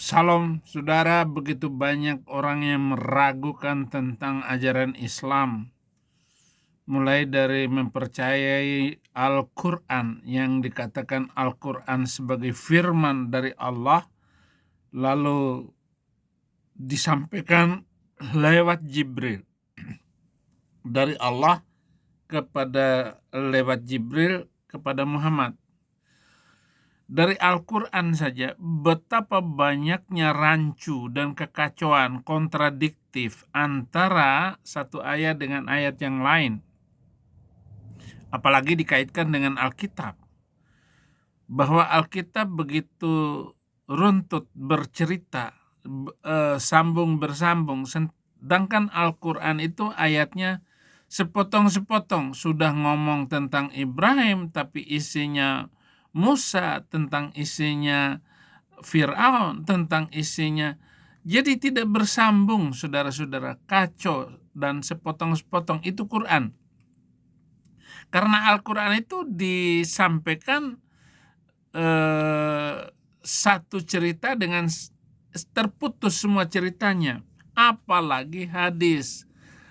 Salam saudara, begitu banyak orang yang meragukan tentang ajaran Islam, mulai dari mempercayai Al-Quran yang dikatakan Al-Quran sebagai firman dari Allah, lalu disampaikan lewat Jibril dari Allah lewat Jibril kepada Muhammad. Dari Al-Quran saja, betapa banyaknya rancu dan kekacauan kontradiktif antara satu ayat dengan ayat yang lain. Apalagi dikaitkan dengan Alkitab. Bahwa Alkitab begitu runtut bercerita, sambung bersambung. Sedangkan Al-Quran itu ayatnya sepotong-sepotong. Sudah ngomong tentang Ibrahim, tapi isinya Musa, tentang isinya Fir'aun, tentang isinya. Jadi tidak bersambung, saudara-saudara, kacau dan sepotong-sepotong. Itu Quran. Karena Al-Quran itu disampaikan satu cerita dengan terputus semua ceritanya. Apalagi hadis.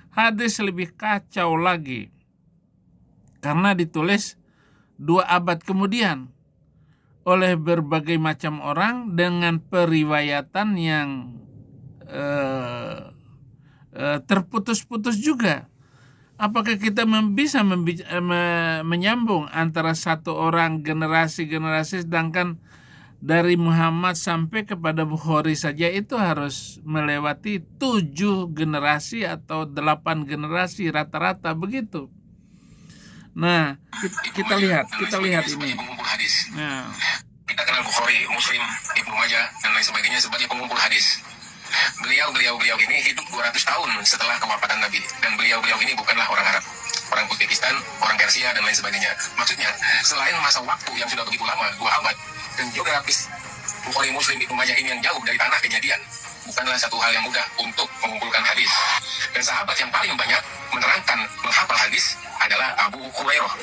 Hadis lebih kacau lagi. Karena ditulis 2 abad kemudian oleh berbagai macam orang dengan periwayatan yang terputus-putus juga. Apakah kita bisa menyambung antara satu orang generasi-generasi, sedangkan dari Muhammad sampai kepada Bukhari saja itu harus melewati 7 generasi atau 8 generasi rata-rata begitu. Nah, kita lihat ini. Nah, kita kenal Bukhari, Muslim, Ibnu Majah dan lain sebagainya sebagai pengumpul hadis. Beliau ini hidup 200 tahun setelah kewafatan Nabi, dan beliau ini bukanlah orang Arab, orang Uzbekistan, orang Persia dan lain sebagainya. Maksudnya, selain masa waktu yang sudah begitu lama, 2 abad, dan geografis Bukhari, Muslim, Ibnu Majah ini yang jauh dari tanah kejadian, bukanlah satu hal yang mudah untuk mengumpulkan hadis. Dan sahabat yang paling banyak menerangkan menghafal hadis adalah Abu Hurairah.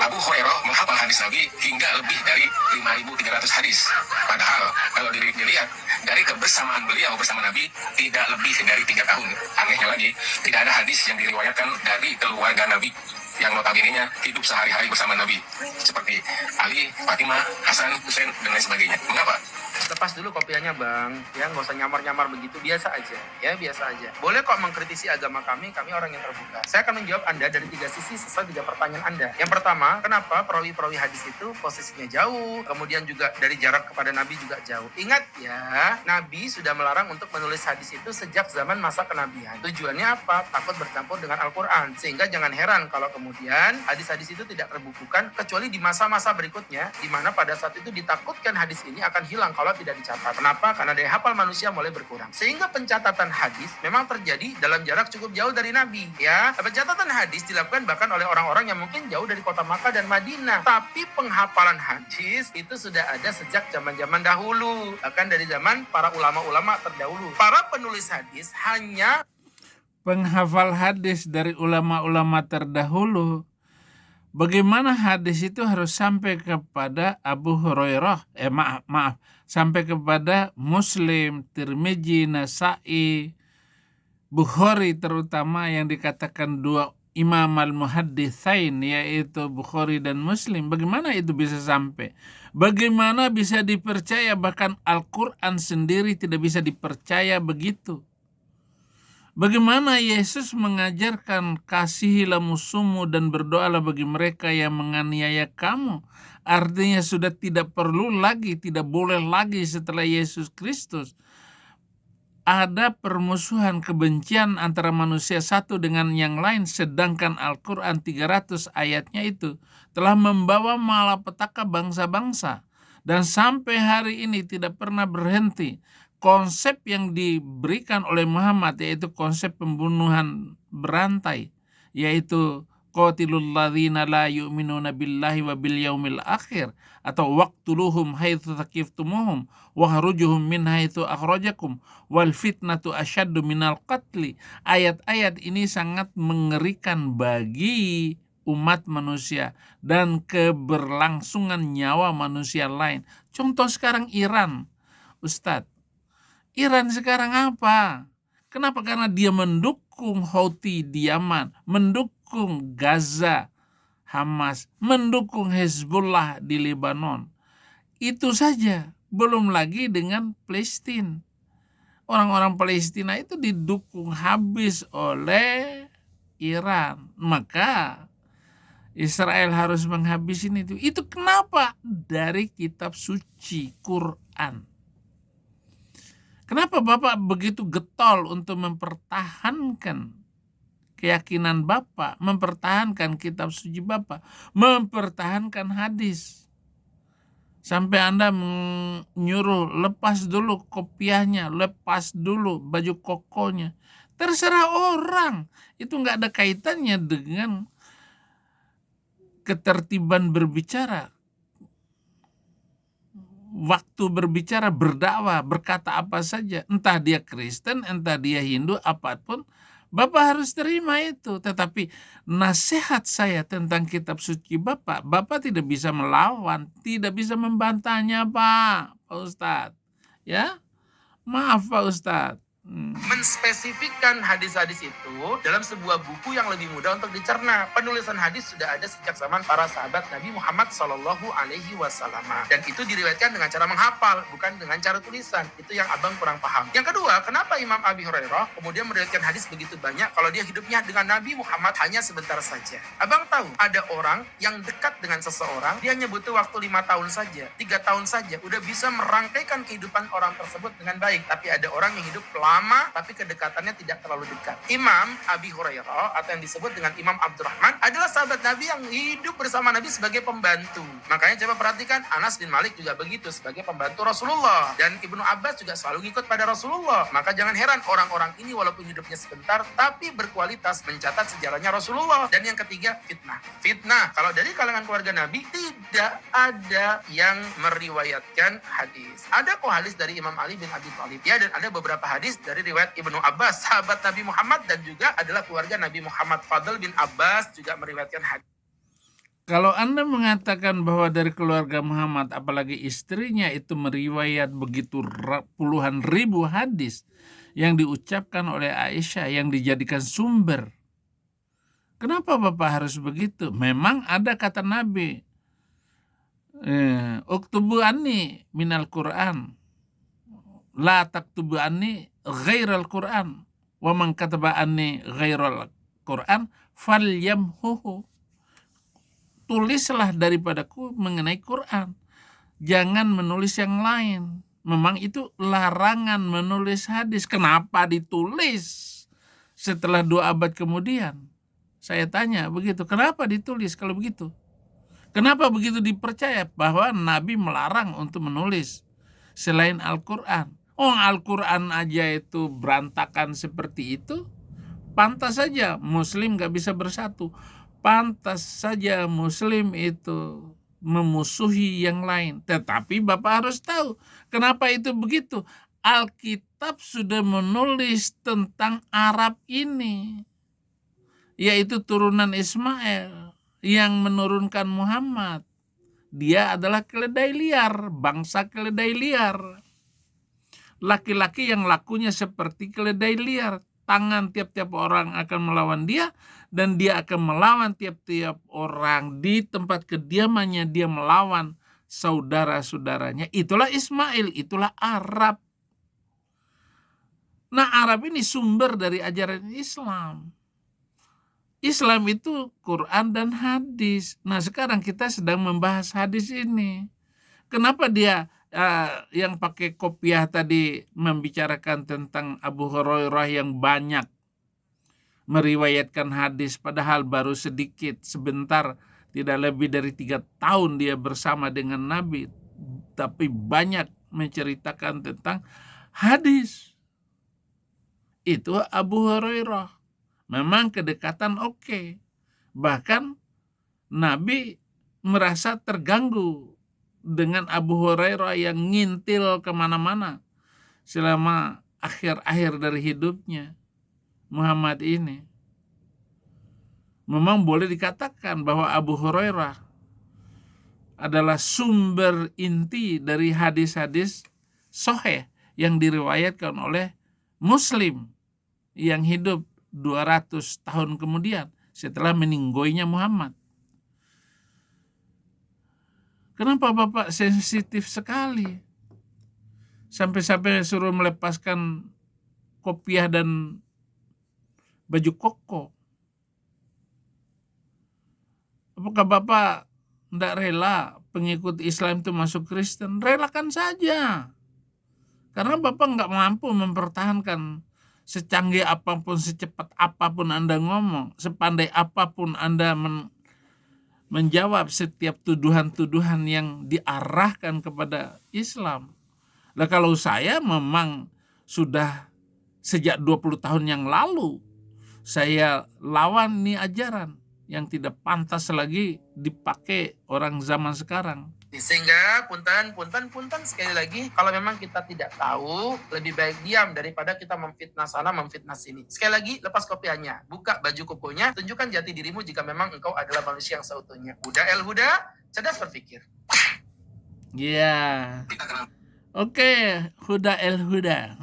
Abu Hurairah menghafal hadis Nabi hingga lebih dari 5.300 hadis. Padahal kalau dilihat dari kebersamaan beliau bersama Nabi tidak lebih dari 3 tahun. Anehnya lagi, tidak ada hadis yang diriwayatkan dari keluarga Nabi yang notabene-nya hidup sehari-hari bersama Nabi, seperti Ali, Fatimah, Hasan, Husain, dan lain sebagainya. Mengapa? Lepas dulu kopiannya bang, ya nggak usah nyamar-nyamar begitu, biasa aja, ya biasa aja. Boleh kok mengkritisi agama kami orang yang terbuka. Saya akan menjawab Anda dari 3 sisi sesuai 3 pertanyaan Anda. Yang pertama, kenapa perawi-perawi hadis itu posisinya jauh, kemudian juga dari jarak kepada Nabi juga jauh. Ingat ya, Nabi sudah melarang untuk menulis hadis itu sejak zaman masa kenabian. Tujuannya apa? Takut bercampur dengan Al-Quran. Sehingga jangan heran kalau kemudian hadis-hadis itu tidak terbukukan, kecuali di masa-masa berikutnya, di mana pada saat itu ditakutkan hadis ini akan hilang kalau tidak dicatat. Kenapa? Karena daya hafal manusia mulai berkurang. Sehingga pencatatan hadis memang terjadi dalam jarak cukup jauh dari Nabi. Ya, pencatatan hadis dilakukan bahkan oleh orang-orang yang mungkin jauh dari kota Makkah dan Madinah. Tapi penghafalan hadis itu sudah ada sejak zaman-zaman dahulu. Bahkan dari zaman para ulama-ulama terdahulu. Para penulis hadis hanya penghafal hadis dari ulama-ulama terdahulu. Bagaimana hadis itu harus sampai kepada Abu Hurairah, sampai kepada Muslim, Tirmidzi, Nasa'i, Bukhari terutama yang dikatakan 2 Imam al-Muhadditsain, yaitu Bukhari dan Muslim. Bagaimana itu bisa sampai? Bagaimana bisa dipercaya? Bahkan Al-Quran sendiri tidak bisa dipercaya begitu. Bagaimana Yesus mengajarkan kasihilah musuhmu dan berdoalah bagi mereka yang menganiaya kamu. Artinya sudah tidak perlu lagi, tidak boleh lagi setelah Yesus Kristus ada permusuhan, kebencian antara manusia satu dengan yang lain, sedangkan Al-Quran 300 ayatnya itu telah membawa malapetaka bangsa-bangsa. Dan sampai hari ini tidak pernah berhenti. Konsep yang diberikan oleh Muhammad yaitu konsep pembunuhan berantai, yaitu qatilul ladzina la yu'minuna billahi wa bil yaumil akhir, atau waqtuluhum haitsu thaqiftumuhum wahrujuhum min haitsu akhrajakum wal fitnatu asyaddu minal qatli. Ayat-ayat ini sangat mengerikan bagi umat manusia dan keberlangsungan nyawa manusia lain. Contoh sekarang Iran, Ustadz. Iran sekarang apa? Kenapa? Karena dia mendukung Houthi di Yaman, mendukung Gaza, Hamas, mendukung Hezbollah di Lebanon. Itu saja, belum lagi dengan Palestina. Orang-orang Palestina itu didukung habis oleh Iran. Maka Israel harus menghabisin itu. Itu kenapa? Dari kitab suci Quran. Kenapa Bapak begitu getol untuk mempertahankan keyakinan Bapak, mempertahankan kitab suci Bapak, mempertahankan hadis? Sampai Anda menyuruh lepas dulu kopiahnya, lepas dulu baju kokonya. Terserah orang. Itu nggak ada kaitannya dengan ketertiban berbicara. Waktu berbicara, berdakwah, berkata apa saja. Entah dia Kristen, entah dia Hindu, apapun. Bapak harus terima itu. Tetapi nasihat saya tentang kitab suci Bapak tidak bisa melawan, tidak bisa membantahnya, Pak Ustadz. Ya, maaf Pak Ustadz. Menspesifikkan hadis-hadis itu dalam sebuah buku yang lebih mudah untuk dicerna. Penulisan hadis sudah ada sejak zaman para sahabat Nabi Muhammad Shallallahu Alaihi Wasallam, dan itu diriwayatkan dengan cara menghafal, bukan dengan cara tulisan. Itu yang abang kurang paham. Yang kedua, kenapa Imam Abi Hurairah kemudian meriwayatkan hadis begitu banyak kalau dia hidupnya dengan Nabi Muhammad hanya sebentar saja? Abang tahu ada orang yang dekat dengan seseorang, dia hanya butuh waktu 5 tahun saja, 3 tahun saja, udah bisa merangkaikan kehidupan orang tersebut dengan baik. Tapi ada orang yang hidup lama tapi kedekatannya tidak terlalu dekat. Imam Abi Hurairah atau yang disebut dengan Imam Abdurrahman adalah sahabat Nabi yang hidup bersama Nabi sebagai pembantu. Makanya coba perhatikan, Anas bin Malik juga begitu sebagai pembantu Rasulullah, dan Ibnu Abbas juga selalu ngikut pada Rasulullah. Maka jangan heran orang-orang ini walaupun hidupnya sebentar tapi berkualitas mencatat sejarahnya Rasulullah. Dan yang ketiga, fitnah. Kalau dari kalangan keluarga Nabi tidak ada yang meriwayatkan hadis. Ada kok hadis dari Imam Ali bin Abi Thalib ya, dan ada beberapa hadis dari riwayat Ibnu Abbas, sahabat Nabi Muhammad, dan juga adalah keluarga Nabi Muhammad. Fadl bin Abbas juga meriwayatkan hadis. Kalau Anda mengatakan bahwa dari keluarga Muhammad, apalagi istrinya itu meriwayat begitu puluhan ribu hadis yang diucapkan oleh Aisyah yang dijadikan sumber, kenapa Bapak harus begitu? Memang ada kata Nabi, uktubu anni minal Qur'an, la taktubu anni ghairal Qur'an, wa man kataba anni ghairal Qur'an falyamhuhu. Tulislah daripadaku mengenai Quran, jangan menulis yang lain. Memang itu larangan menulis hadis. Kenapa ditulis setelah 2 abad kemudian? Saya tanya begitu, kenapa ditulis kalau begitu? Kenapa begitu dipercaya bahwa Nabi melarang untuk menulis selain Al-Quran? Al-Quran aja itu berantakan seperti itu, pantas saja Muslim gak bisa bersatu. Pantas saja Muslim itu memusuhi yang lain. Tetapi Bapak harus tahu kenapa itu begitu. Alkitab sudah menulis tentang Arab ini, yaitu turunan Ismail yang menurunkan Muhammad. Dia adalah keledai liar, bangsa keledai liar. Laki-laki yang lakunya seperti keledai liar. Tangan tiap-tiap orang akan melawan dia, dan dia akan melawan tiap-tiap orang di tempat kediamannya. Dia melawan saudara-saudaranya. Itulah Ismail, itulah Arab. Nah, Arab ini sumber dari ajaran Islam. Islam itu Quran dan hadis. Nah, sekarang kita sedang membahas hadis ini. Kenapa dia yang pakai kopiah tadi membicarakan tentang Abu Hurairah yang banyak meriwayatkan hadis, padahal baru sedikit, sebentar, tidak lebih dari 3 tahun dia bersama dengan Nabi, tapi banyak menceritakan tentang hadis. Itu Abu Hurairah. Memang kedekatan oke. Bahkan Nabi merasa terganggu dengan Abu Hurairah yang ngintil kemana-mana selama akhir-akhir dari hidupnya. Muhammad ini memang boleh dikatakan bahwa Abu Hurairah adalah sumber inti dari hadis-hadis sahih yang diriwayatkan oleh Muslim yang hidup 200 tahun kemudian setelah meninggoinya Muhammad. Kenapa Bapak sensitif sekali? Sampai-sampai suruh melepaskan kopiah dan baju koko. Apakah Bapak tidak rela pengikut Islam itu masuk Kristen? Relakan saja. Karena Bapak nggak mampu mempertahankan secanggih apapun, secepat apapun Anda ngomong, sepandai apapun Anda menjawab setiap tuduhan-tuduhan yang diarahkan kepada Islam. Nah, kalau saya memang sudah sejak 20 tahun yang lalu saya lawan nih ajaran yang tidak pantas lagi dipakai orang zaman sekarang. Sehingga punten sekali lagi, kalau memang kita tidak tahu, lebih baik diam daripada kita memfitnah sana, memfitnah sini. Sekali lagi, lepas kopiahnya, buka baju kokonya, tunjukkan jati dirimu jika memang engkau adalah manusia yang seutuhnya. Huda el Huda, cerdas berpikir. Ya, oke, Huda el Huda.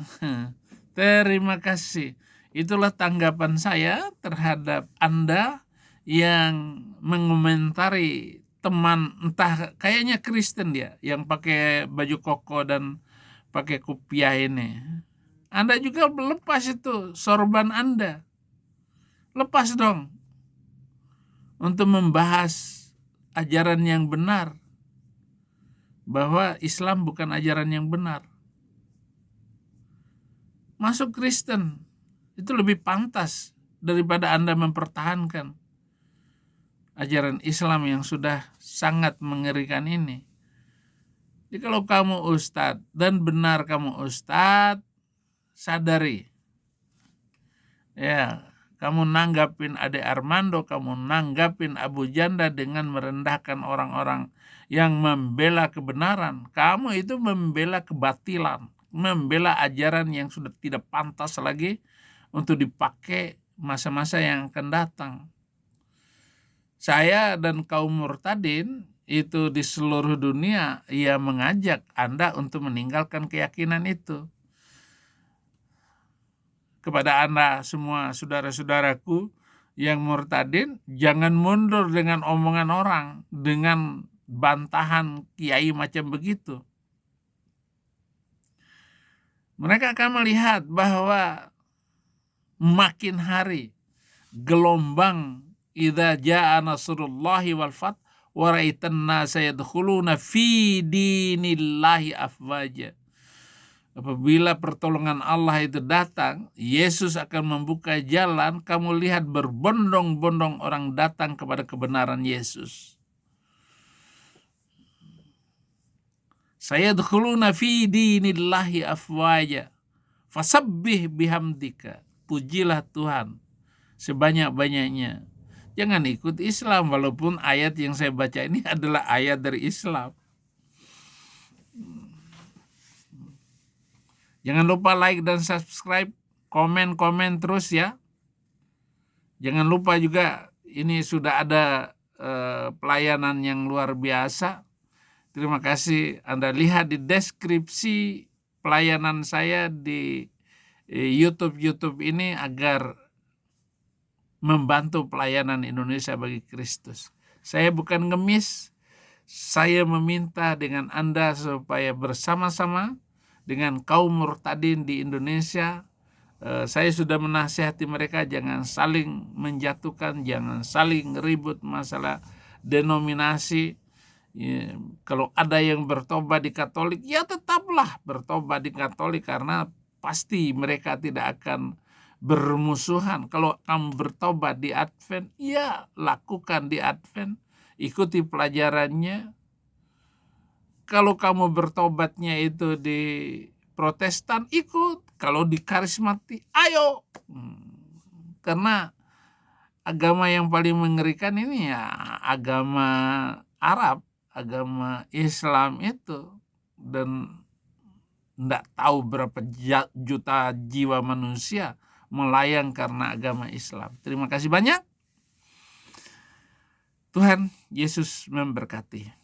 Terima kasih. Itulah tanggapan saya terhadap Anda yang mengomentari teman entah kayaknya Kristen dia yang pakai baju koko dan pakai kopiah ini. Anda juga lepas itu sorban Anda. Lepas dong untuk membahas ajaran yang benar, bahwa Islam bukan ajaran yang benar. Masuk Kristen itu lebih pantas daripada Anda mempertahankan ajaran Islam yang sudah sangat mengerikan ini. Jadi kalau kamu ustadz dan benar kamu ustadz, sadari. Ya, kamu nanggapin Ade Armando, kamu nanggapin Abu Janda dengan merendahkan orang-orang yang membela kebenaran. Kamu itu membela kebatilan, membela ajaran yang sudah tidak pantas lagi untuk dipakai masa-masa yang akan datang. Saya dan kaum murtadin itu di seluruh dunia ia mengajak Anda untuk meninggalkan keyakinan itu. Kepada Anda semua saudara-saudaraku yang murtadin, jangan mundur dengan omongan orang, dengan bantahan kiai macam begitu. Mereka akan melihat bahwa makin hari gelombang idza jaa nasrullahi wal fath wa ra'aitan nasa yadkhuluna fi dinillahi afwaja. Apabila pertolongan Allah itu datang, Yesus akan membuka jalan, kamu lihat berbondong-bondong orang datang kepada kebenaran Yesus. Sayadkhuluna fi dinillahi afwaja. Fasabbih bihamdika. Pujilah Tuhan sebanyak-banyaknya. Jangan ikut Islam walaupun ayat yang saya baca ini adalah ayat dari Islam. Jangan lupa like dan subscribe, komen terus ya. Jangan lupa juga ini sudah ada pelayanan yang luar biasa. Terima kasih. Anda lihat di deskripsi pelayanan saya di YouTube ini agar membantu pelayanan Indonesia bagi Kristus. Saya bukan ngemis, saya meminta dengan Anda supaya bersama-sama dengan kaum murtadin di Indonesia. Saya sudah menasihati mereka jangan saling menjatuhkan, jangan saling ribut masalah denominasi. Kalau ada yang bertobat di Katolik, ya tetaplah bertobat di Katolik karena pasti mereka tidak akan bermusuhan. Kalau kamu bertobat di Advent, ya lakukan di Advent, ikuti pelajarannya. Kalau kamu bertobatnya itu di Protestan, ikut. Kalau di karismatik, ayo. Karena agama yang paling mengerikan ini ya agama Arab, agama Islam itu. Dan tidak tahu berapa juta jiwa manusia melayang karena agama Islam. Terima kasih banyak. Tuhan Yesus memberkati.